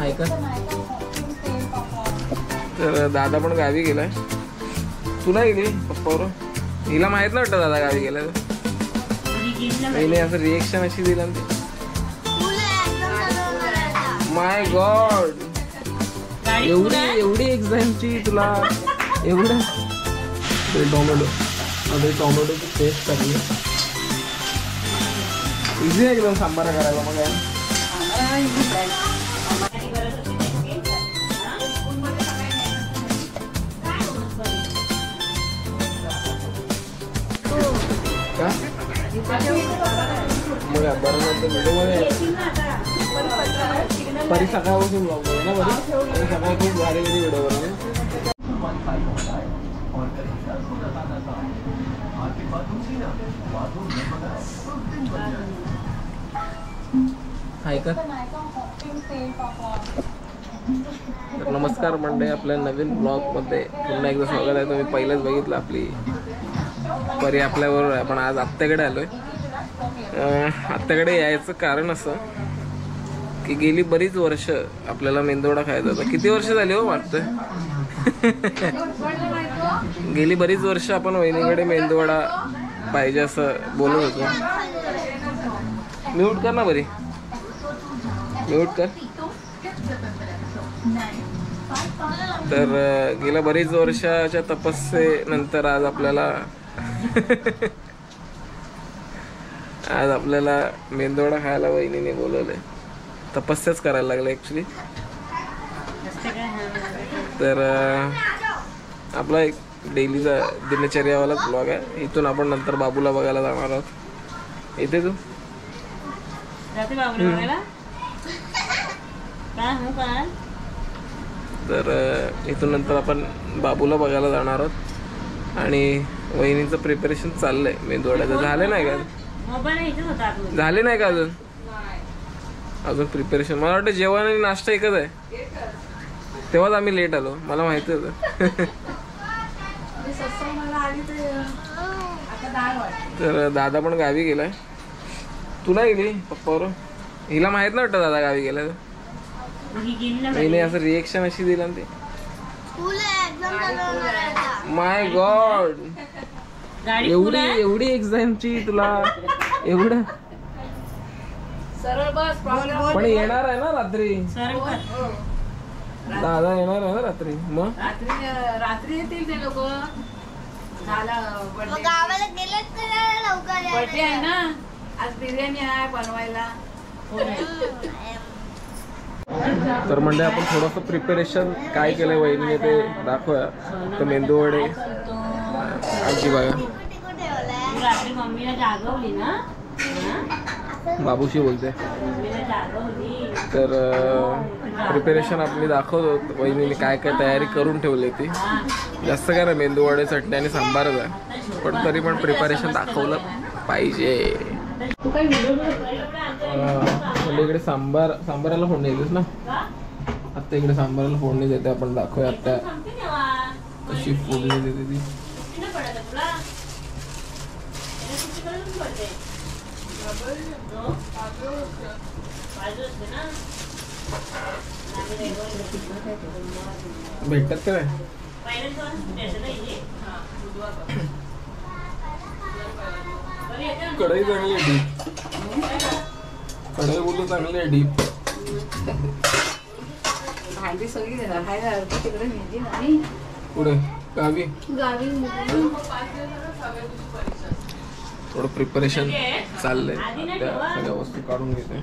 आहे का? तर दादा पण गावी गेलाय. तुला गेली पप्पावर? हिला माहित नव्हतं दादा गावी गेलाय. नाही असं रिएक्शन अशी दिला ना. माय गॉड, एवढी एक्झामची तुला एवढं. टोमॅटो आता टोमॅटोची पेस्ट टाकली. इझी आहे एकदम सांबार करायला. मग का मग बरं नंतर व्हिडिओमध्ये परी सकाळपासून ब्लॉग बघ ना. बरी सकाळ खूप भारी भारी व्हिडिओ बनवले. आहे का? तर नमस्कार मंडळी, आपल्या नवीन ब्लॉगमध्ये पुन्हा एकदा स्वागत आहे. तुम्ही पहिलंच बघितलं आपली परी आपल्याबरोबर आहे. पण आज आत्याकडे आलोय. आत्याकडे यायचं कारण असं की गेली बरीच वर्ष आपल्याला मेंदूवडा खायचा होता. किती वर्ष झाली हो वाटतं? गेली बरीच वर्ष आपण वहिनीकडे मेंदूवडा पाहिजे असं बोलत होतो. म्यूट कर ना बरी, म्यूट कर. तर गेल्या बरीच वर्षाच्या तपस्येनंतर आज आपल्याला मेंदूवडा खायला वहिनीने बोलवलंय. तपस्याच करायला लागलं ॲक्च्युली. तर आपला एक डेलीचा दिनचर्यावालाच ब्लॉग आहे. इथून आपण नंतर बाबूला बघायला जाणार आहोत. येते तू? तर इथून नंतर आपण बाबूला बघायला जाणार आहोत. आणि वहिनीचं प्रिपरेशन चाललंय मेंदूवड्याचं. झालं नाही का? झाले नाही का अजून प्रिपरेशन? मला वाटतं जेवण आणि नाश्ता एकच आहे. तेव्हाच आम्ही लेट आलो, मला माहिती होतं. तर दादा पण गावी गेलाय. तुला गेली पप्पावर? हिला माहित नव्हतं दादा गावी गेलाय. नाही असं रिएक्शन अशी दिला ना. ते माय गॉड, एवढी एक्झामची तुला एवढं. पण येणार आहे ना रात्री? दादा येणार आहे ना रात्री? मग रात्री येतील ते लोक. गावाला गेलेत लवकर आहे ना. आज बिर्याणी आहे बनवायला. तर म्हणजे आपण थोडंसं प्रिपरेशन काय केलंय वहिनीने ते दाखवूया. तर मेंदूवडे आजी बघा. बाबूशी बोलते. तर प्रिपरेशन आपली दाखवतो. वहिनीने काय काय तयारी करून ठेवली ती. जास्त काय ना, मेंदूवडे चटणी आणि सांबारच आहे. पण तरी पण प्रिपरेशन दाखवलं पाहिजे. म्हणजे इकडे सांबाराला फोडणी देतेस ना आत्ता? इकडे सांबाराला फोडणी देते. आपण दाखवूया आत्ता कशी फोडणी देते ती. भेटतात काय? कढई चांगली आहे डीप. कढई बोलू चांगली आहे डीप. भांडी सगळी तिकडे नेली नाही. पुढे गावी थोडं प्रिपरेशन चाललंय. त्या सगळ्या वस्तू काढून घेते.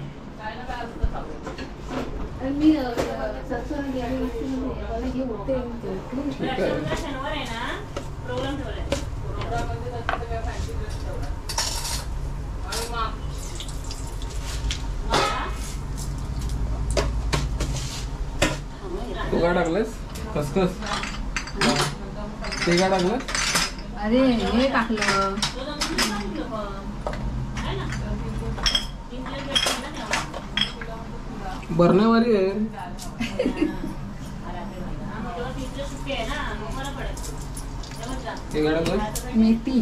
ठीक आहे. तू काय टाकलंस? खसखस ते काय टाकलं? अरे हे टाकलं. बरण्यावारी आहे. ते काय टाकलं? मेथी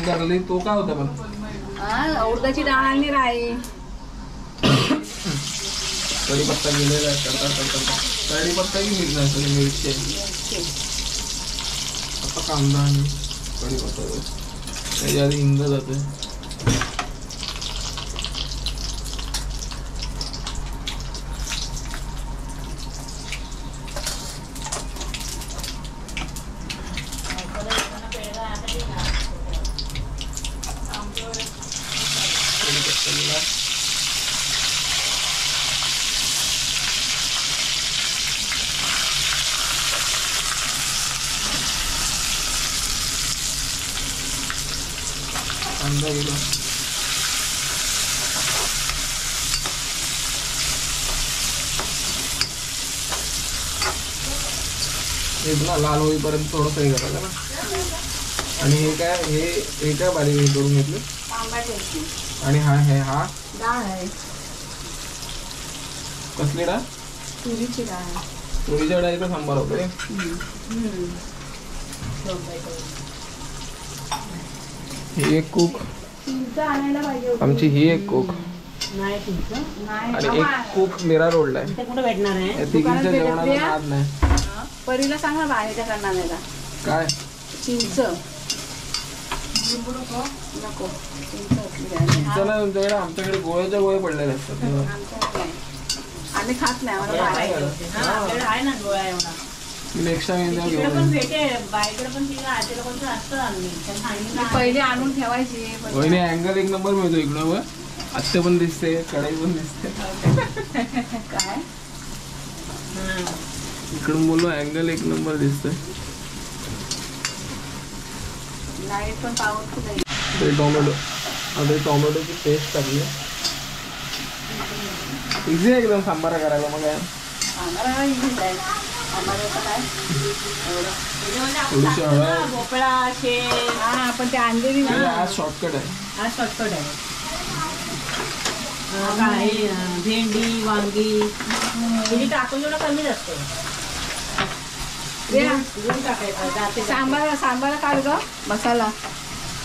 टाकली. तो काय होता पण? उडदाची डाळ आणि राई. कढीपत्ता गेलेला आहे. कढीपत्ता की मिरची आता कांदा आणि कढीपत्ता त्याच्या आधी हिंग जाते. कांदा गेला. ना लाल होईपर्यंत थोडंसं हे करायचं ना. आणि हे काय बारीक हे करून घेतलं. आणि हा डाळ आहे. कसली डाळ? तुरीची डाळ. तुरीच्या डाळीचा सांबार होतो रे. ही एक कूक आणायला पाहिजे. आमची ही एक कूक नाही आणि एक कूक मीरा रोडला आहे. कुठे भेटणार आहे? तिघींच्या जेवणाचा नाद नाही. परीला सांगा बाहेरच्या करणाऱ्याला काय चिंच नको. चला तुमच्याकडे आमच्याकडे गोळ्याच्या गोळे पडलेले असतात. आम्ही खात नाही. आम्हाला आहे ना गोळ्या एवढा. नेक्स्ट टाइम पहिले आणून ठेवायची. वहिनी अँगल एक नंबर मिळतो इकडं. व आत्ते पण दिसते, कढाई पण दिसते. काय इकडून बोललो अँगल एक नंबर दिसतोय. लाईट पण पावत नाही. टोमॅटो आता टोमॅटोची पेस्ट टाकली. इझी आहे एकदम सांबार करायला. मग काय थोडीशी हळद. भोपळा शेंग. हा पण ते आणलेली ना. आज शॉर्टकट आहे. आज शॉर्टकट आहे. भेंडी वांगी हे टाकून जेवढं कमीच असतं. सांबार काढ ग मसाला.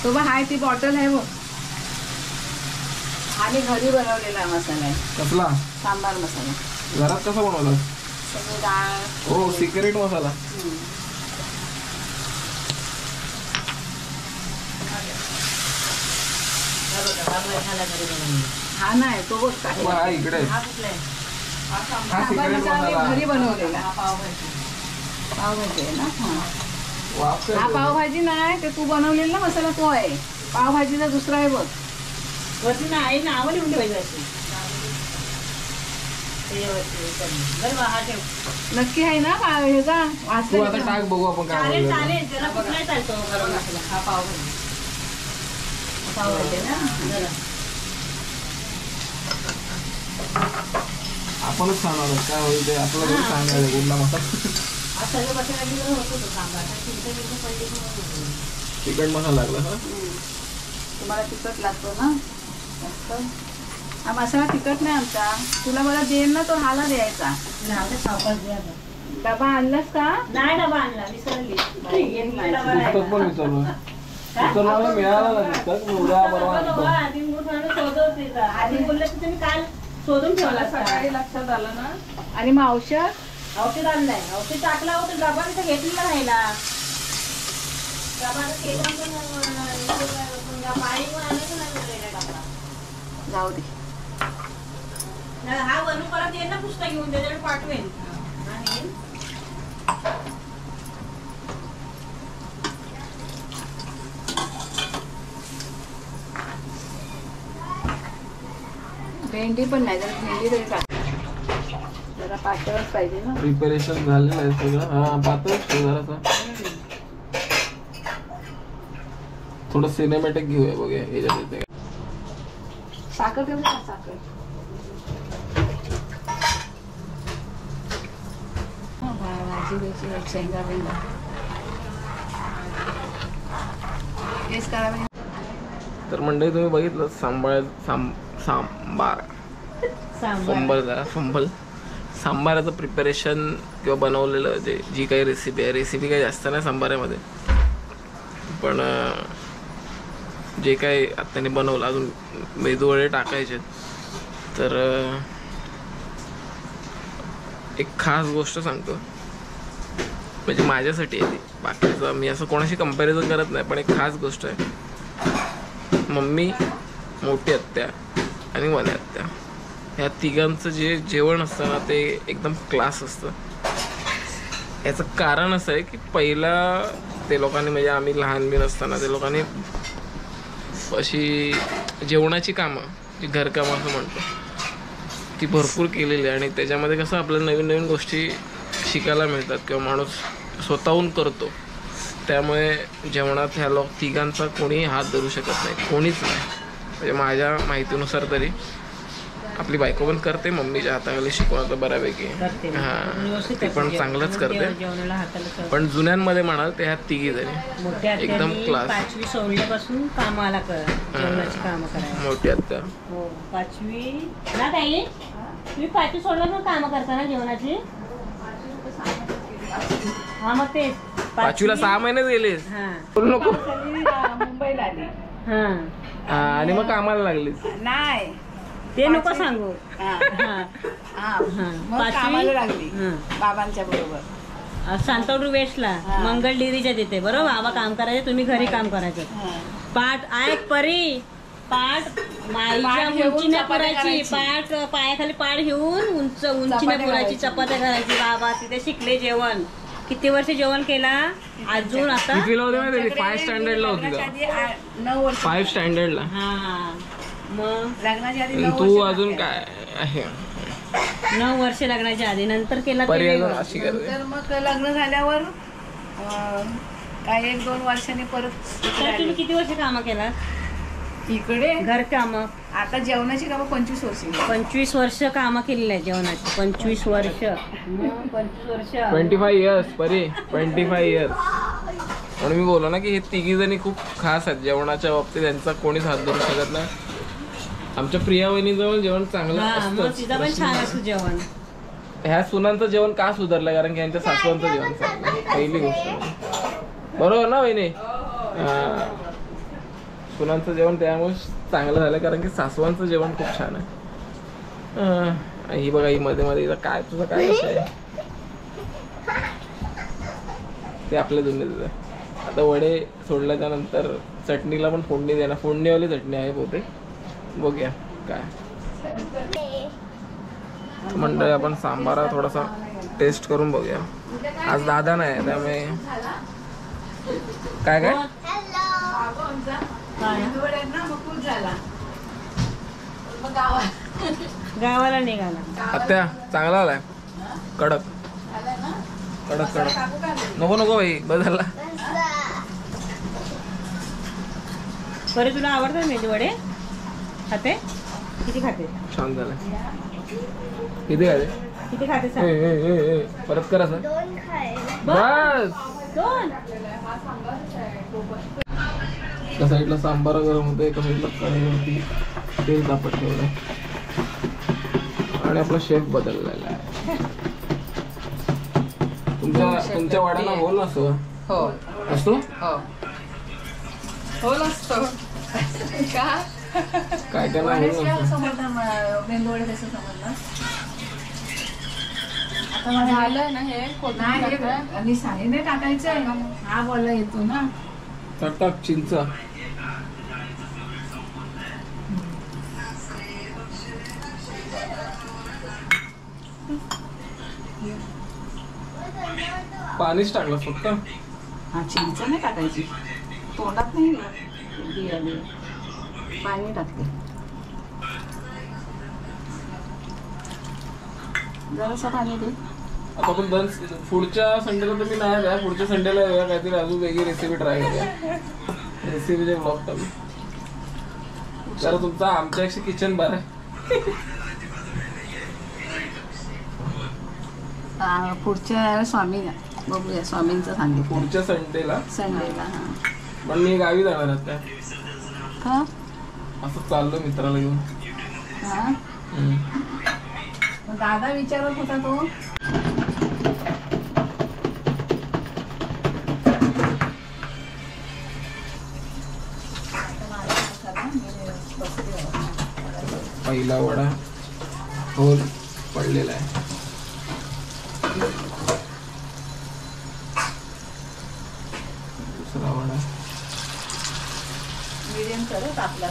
तो बघ हाय ती बॉटल आहे बघ. आणि घरी बनवलेला मसाला आहे. कसला? सांबार मसाला. घरात कसा बनवला? डाळ. हो सिक्रेट मसाला. हा नाही तो बघ काय हा इकडे सांबार मसाला घरी बनवलेला. पावभाजी आहे ना. हा पावभाजी नाही ते तू बनवलेला ना मसाला तो आहे. पावभाजीचा दुसरा आहे बघ. वरती नाही ना आवड लिहून ठेवायची. नक्की आहे ना ह्याचा तू आता टाक बघू आपण काय. चालेल चालेल त्याला कुठलाही चालतो गरम मसाला. हा पावभाजी पावभाजी ना जरा आपणच सांगणार काय होईल ते आपल्याला सांगायला कुठला मसाला. सगळे मसाला होतो तो सांबार. चिकन मसाला लागला हा. तुम्हाला तिखट लागतो ना हा मसाला. तिखट नाही आमचा. तुला मला देईल ना तो हाला द्यायचा. डबा आणलास का? नाही डबा आणला विसरली. पुस्तक पण विसरलो. विसरलो मिळाला ना पुस्तक. उद्या परवा आधी बोलले की तुम्ही काल शोधून ठेवला. सकाळी लक्षात आलं ना. आणि मग औषध आणलंय. औषध टाकला होता डबा तिथे घेतलेला राहिला. जाऊ दे. हा बनू परत येईल ना पुस्तक घेऊन त्याच्याकडे पाठवेल. भेंडी पण नाही जरा भेंडी तरी टाक. जरा पातळच पाहिजे ना. प्रिपरेशन झालेलं आहे सगळं. हा पातळच जरासा थोडं सिनेमॅटिक घेऊया बघूया याच्यात येते. साखर ठेवू का? साखर भाजी द्यायची. शेंगा बिंगा हेच करावे. तर मंडळी तुम्ही बघितलं सांबाराचं प्रिपरेशन किंवा बनवलेलं जे जी काही रेसिपी आहे. रेसिपी काही जास्त नाही सांबारामध्ये. पण जे काही आत्याने बनवलं. अजून मेदूवडे टाकायचे तर एक खास गोष्ट सांगतो, म्हणजे माझ्यासाठी आहे ती, बाकीचं मी असं कोणाशी कंपॅरिझन करत नाही, पण एक खास गोष्ट आहे. मम्मी, मोठी आत्या आणि वने आत्या, ह्या तिघांचं जे जेवण असतं ना ते एकदम क्लास असतं. याचं कारण असं आहे की पहिला ते लोकांनी, म्हणजे आम्ही लहान बिन असताना ते लोकांनी अशी जेवणाची कामं, जी घरकामं असं म्हणतो, ती भरपूर केलेली आहे. आणि त्याच्यामध्ये कसं आपल्याला नवीन नवीन गोष्टी शिकायला मिळतात किंवा माणूस स्वतःहून करतो. त्यामुळे जेवणात ह्या तिघांचा कोणीही हात धरू शकत नाही, कोणीच नाही. म्हणजे माझ्या माहितीनुसार तरी आपली बायको पण करते, मम्मीच्या हाताखाली शिकवण तर बऱ्यापैकी, हां ती पण चांगलंच करते. पण जुन्यांमध्ये म्हणाल ते ह्या तिघी जणी एकदम क्लास. 5वी सोडल्यापासून कामाला जेवणाची कामं करायला. मोठी आत्या 5वी ना ताई, तुम्ही 5वी सोडल्यापासून कामं करता ना जेवणाची? हा मग ते 5वीला 6 महिनेच गेलीस, बोलू नको. मुंबईला आली आणि मग कामाला लागलीस? नाही ते नको सांगू. कामाला लागली बाबांच्या बरोबर सांतोड वेस्टला मंगल डेअरीच्या तिथे. बरोबर, बाबा काम करायचे, तुम्ही घरी काम करायचं. पाठ ऐक परी, पाठ माईच्या उंचीने पुरायची, पाठ पायाखाली पाठ घेऊन उंचीने पुरायची, चपात्या करायची. बाबा तिथे शिकले जेवण. किती वर्ष जेवण केला अजून? आता 5 स्टँडर्डला होती, 5 स्टँडर्डला. हा मग लग्नाच्या आधी तू अजून काय आहे? 9 वर्ष लग्नाच्या आधी. नंतर केला अशी तर मग लग्न झाल्यावर काय 1-2 वर्षांनी परत. तुम्ही किती वर्ष कामं केला इकडे? घर कामं. आता जेवणाची कामं 25 वर्ष. 25 वर्ष कामं केलेली आहे जेवणाची. 25 वर्ष 25 इयर्स परी, 25 इयर्स. म्हणून मी बोललो ना की हे तिघी जणी खूप खास आहेत जेवणाच्या बाबतीत, त्यांचा कोणीच हात धरू शकत नाही. आमच्या प्रिया वहिनीजवळ जेवण चांगलं असतं. जेवण ह्या सुनांचं जेवण का सुधारलं? कारण की यांच्या सासवांचं जेवण चांगलं, पहिली गोष्ट. बरोबर ना वहिनी? सुनांचं जेवण त्यामुळे चांगलं झालं कारण की सासवांचं जेवण खूप छान आहे. ही बघा, ही मध्ये मध्ये काय, तुझं काय कसं आहे ते आपल्या दुनियेत आहे. आता वडे सोडल्याच्या नंतर चटणीला पण फोडणी देणार, फोडणीवाली चटणी आहे बहुतेक. बघूया काय मंडळी. आपण सांबारा थोडासा टेस्ट करून बघूया. आज दादा नाही त्यामुळे काय काय गावाला निघाला. आत्या चांगला आलाय, कडक कडक कडक. नको नको भाई, बदलला. बरे तुला आवडतात मेदू वडे? खाते? किती खाते? छान झालं. किती खाते? किती खाते सांग. परत करा सर. बस 2. एका साईडला सांबार गरम होतं, एका साईडला कढईवरती तेल तापत ठेवलं आणि आपला शेफ बदललेला आहे. तुमच्या वाड्याला होल नसतो? हो असतो. होल असतो का? काय काय नाही होल नसतो. मेंदूवडे कसं समजलं? आता मला झालं ना हे आणि साईने टाकायचं. हा बोलला येतो ना. टाक चिंच. पाणीच टाकलं फक्त. हा चिंच नाही टाकायची, तोंडात नाही पाणी टाकते. जरासं पाणी दे. आता आपण पुढच्या संडेला तर मी नाही द्या, पुढच्या संडेला काहीतरी अजून वेगळी रेसिपी ट्राय करूया. रेसिपीचे ब्लॉग टाकू जरा. तुमचा आमच्यापेक्षा किचन बरं आहे. पुढच्या स्वामी बघूया, स्वामींचं सांगितलं पुढच्या संडेला. संडेला पण मी गावी जाणार आता. का? असं चाललो मित्राला घेऊन. हा दादा विचारत होता तो. पहिला वडा होल पडलेला आहे. दुसरा वडा मीडियम करत आपला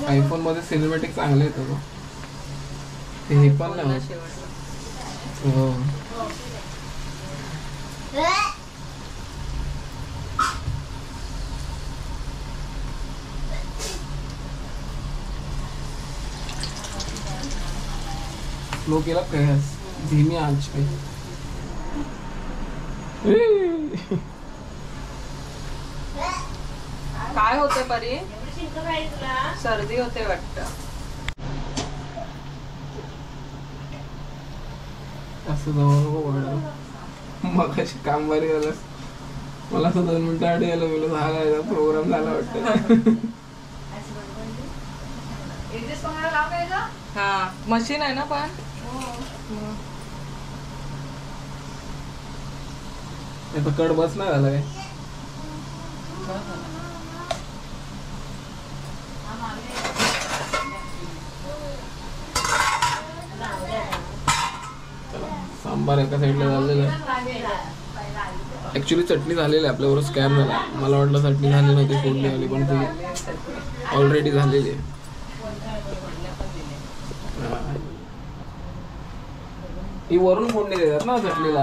आयफोन मध्ये सिनेमॅटिक चांगले येतं. हे पण नाही होत. हो स्लो केला काय धीमी आंच पे. काय होते परी? सर्दी होते वाटतं. असं जाऊ नको बघा. मग अशी काम बारी झालं मला असं 2 मिनिटं आधी यायला बोललो झाला प्रोग्राम झाला वाटतं. हा मशीन आहे ना पण. आता कड बस नाही झाला काय. सांबार एका साईडला झालेलं आहे. ऍक्च्युली चटणी झालेली आहे आपल्याबरोबर स्कॅम झाला. मला वाटलं चटणी झाली नव्हती फोडणी आली पण ती ऑलरेडी झालेली आहे. ही वरून फोडणी देतात ना चटणीला.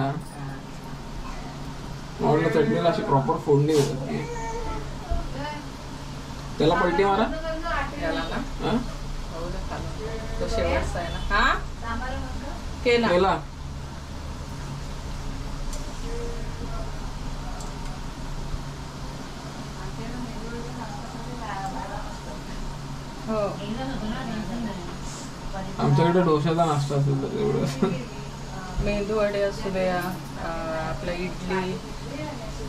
मला चटणीला अशी प्रॉपर फोडणी देतात. त्याला पलटी मारा. केला आमच्याकडे डोशाचा नाश्ता असेल तर एवढं. मेंदू वडे असू द्या आपलं इडली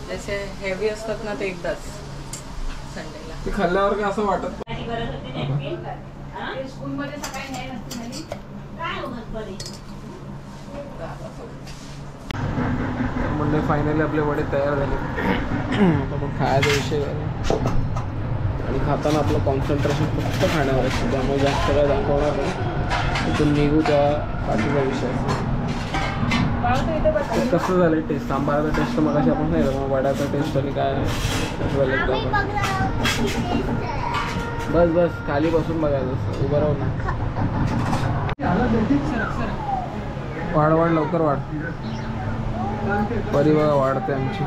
जसे हेवी असतात ना ते एकदाच संडेला. ते खाल्ल्यावर काय असं वाटत म्हणजे फायनली आपले वडे तयार झाले. आपण खायचा विषय झाला आणि खाताना आपलं कॉन्सन्ट्रेशन फक्त खाण्यावर असतं. त्यामुळे जास्त काय दाखवणार नाही. तिथून निघू त्या बाकीचा विषय असतो. कसं झालं टेस्ट? सांबाराचा टेस्ट मग अशी आपण नाही मग वड्याचा टेस्ट आणि काय बस बस खाली बसून बघायचं. उभं राहू ना. वाढ वाढ लवकर वाढ. परी बघा वाढते आमची.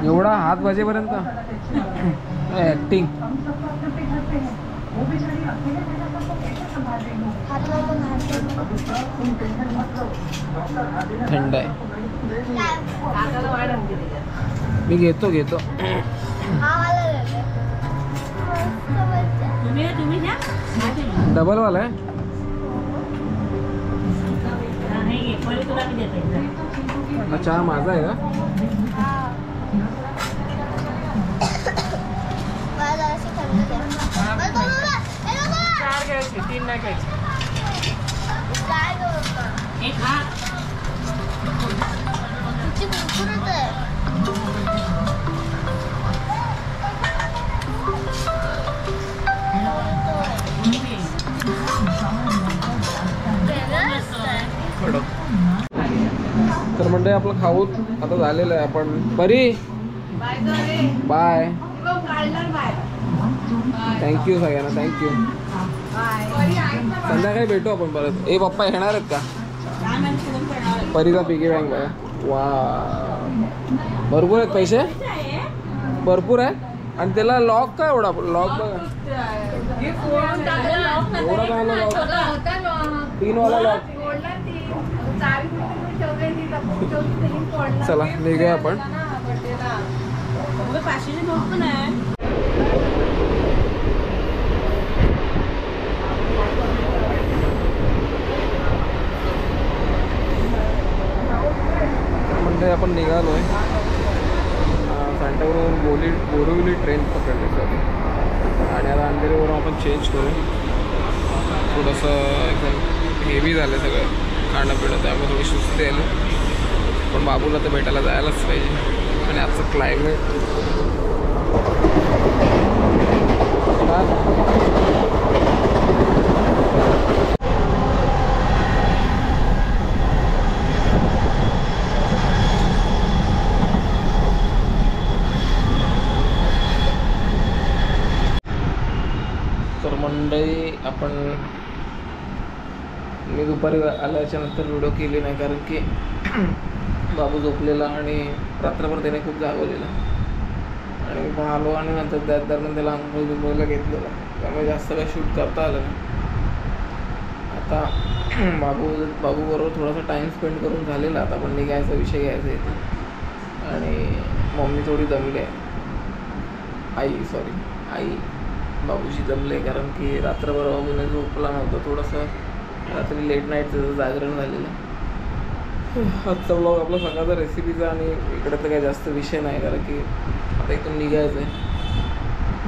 एवढा हात वाजेपर्यंत ऍक्टिंग. थंड आहे. मी घेतो डबल वाला आहे. चहा माझा आहे का? चार घ्यायचे 3 नाही घ्यायचे. तर म्हणजे आपलं खाऊन आता झालेलं आहे. आपण बरी बाय. थँक्यू सगळ्यांना. थँक्यू. संध्याकाळी भेटू आपण परत. ए पप्पा येणार आहेत का? परीचा पिगी बँक बघा. वा भरपूर आहेत पैसे. भरपूर आहे आणि त्याला लॉक काय एवढा लॉक बघा. एवढा चांगला लॉक. 3 वाला लॉक. चला निघूया आपण. म्हणजे आपण निघालोय. सांताक्रूजवरून बोरिवली ट्रेन पकडण्यासाठी आणि आता अंधेरीवरून आपण चेंज करू. थोडंसं एकदम हेवी झालं सगळं. खाणं पिणं, त्यामुळे थोडी सुस्ती आली. पण बाबूला तर भेटायला जायलाच पाहिजे. आणि आजचं क्लायमेट तर मंडळी मी दुपारी आल्याच्या नंतर व्हिडिओ केली नाही, कारण की बाबू झोपलेला आणि रात्रभर त्याने खूप जागवलेला. आणि मी पण आलो आणि नंतर त्याच दरम्यान त्याला आंघोळ बिंघोळीला घेतलेला, त्यामुळे जास्त काही शूट करता आलं नाही. आता बाबूबरोबर थोडासा टाईम स्पेंड करून झालेला. आता पण निघायचा विषय घ्यायचा इथे. आणि मम्मी थोडी दमली आहे, आई बाबूशी जमले, कारण की रात्रभर बाबूने झोपला नव्हता. थोडंसं रात्री लेट नाईटचं जागरण झालेलं. आजचा ब्लॉग आपला सकाळचा रेसिपीचा, आणि इकडे तर काही जास्त विषय नाही, कारण की आता इथून निघायचं आहे.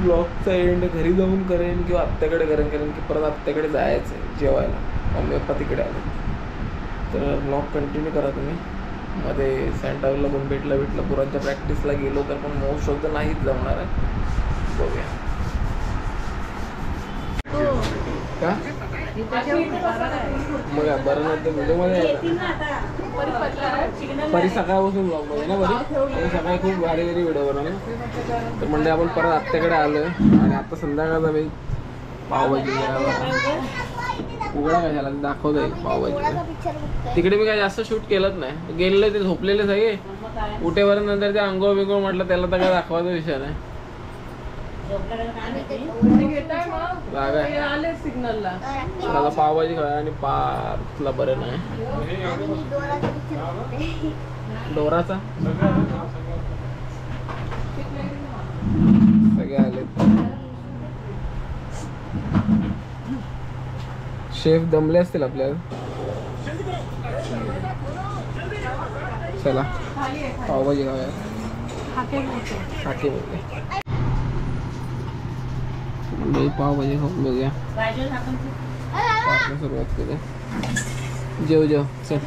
ब्लॉगचा एंड घरी जाऊन करेन किंवा आत्याकडे करेन, कारण की परत आत्याकडे जायचं आहे जेवायला. मम्मी पप्पा तिकडे आले. तर ब्लॉग कंटिन्यू करा तुम्ही. मध्ये सँटावरला पण भेटला पुरांच्या प्रॅक्टिसला गेलो तर, पण मोस्ट ऑफ द नाहीच जमणार आहे. बघूया का मग बरं नंतर व्हिडिओमध्ये परी सकाळपासून ब्लॉगमध्ये ना. बरी सकाळी खूप भारी व्हिडिओ बनवला. तर म्हणजे आपण परत आत्याकडे आलो आहे. आणि आता संध्याकाळचा मी पावभाजी उघडा कशाला दाखवत आहे पावभाजी. तिकडे मी काय जास्त शूट केलंच नाही, गेलेले ते झोपलेले सगळे. उठेपर्यंत नंतर ते आंघोळ बिंघोळ म्हटलं, त्याला तर काय दाखवायचा विषय नाही. मला पावभाजी खाय आणि पार्कला बरं नाही. डोराचा सगळे आले. शेफ दमले असतील आपल्याला. चला पावभाजी खाऊया. खाके बोलते पावभाजी खाऊन बघूया. सुरुवात करूया. जेव चल.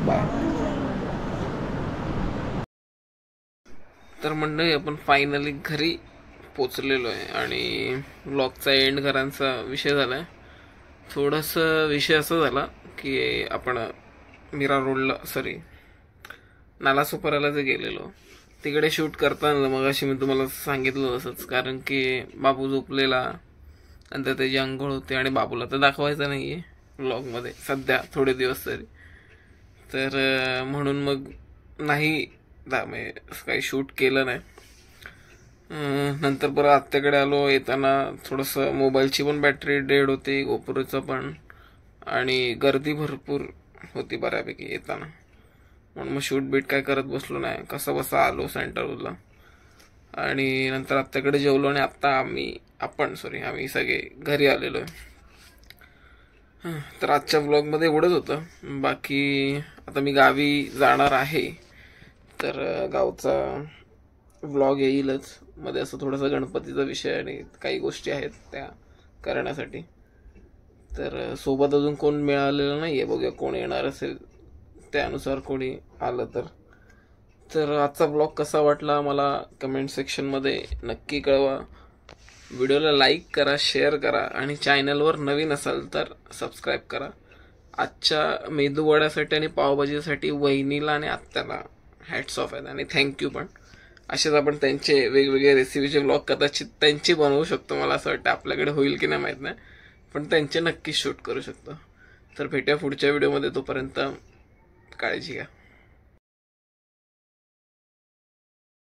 बाय. तर मंडळी आपण फायनली घरी पोचलेलो आहे. आणि व्लॉगचा एंड करायचा विषय झाला आहे. थोडंसं विषय असा झाला की आपण मीरा रोडला नालासोपाराला जे गेलेलो तिकडे शूट करताना मग अशी मी तुम्हाला सांगितलं तसंच, कारण की बाबू झोपलेला, नंतर त्याची अंघोळ होते. आणि बाबूला तर दाखवायचं नाही आहे व्लॉगमध्ये सध्या थोडे दिवस तरी. तर म्हणून मग नाही काही शूट केलं नाही. नंतर परत आत्याकडे आलो. येताना थोडंसं मोबाईलची पण बॅटरी डेड होती, गोपुरीचं पण, आणि गर्दी भरपूर होती बऱ्यापैकी येताना. म्हणून मग शूट बीट काय करत बसलो नाही, कसं बसा आलो सेंटरला. आणि नंतर आत्याकडे जेवलो. आणि आत्ता आम्ही सगळे घरी आलेलो आहे. तर आजच्या व्लॉगमध्ये एवढंच होतं. बाकी आता मी गावी जाणार आहे, तर गावचा व्लॉग येईलच. मध्ये असं थोडासा गणपतीचा विषय आणि काही गोष्टी आहेत त्या करण्यासाठी. तर सोबत अजून कोण मिळालेलं नाही आहे, बघूया कोण येणार असेल त्यानुसार कोणी आलं तर. आजचा ब्लॉग कसा वाटला मला कमेंट सेक्शनमध्ये नक्की कळवा. व्हिडिओला लाईक करा, शेअर करा, आणि चॅनलवर नवीन असाल तर सबस्क्राईब करा. आजच्या मेदूवड्यासाठी आणि पावभाजीसाठी वहिनीला आणि आत्याला हॅट्स ऑफ आहेत आणि थँक्यू. पण असेच आपण त्यांचे वेगवेगळे रेसिपीचे ब्लॉग कदाचित त्यांची बनवू शकतो. मला असं वाटतं, आपल्याकडे होईल की नाही माहीत नाही, पण त्यांचे नक्की शूट करू शकतो. तर भेटूया पुढच्या व्हिडिओमध्ये. तोपर्यंत काळजी घ्या.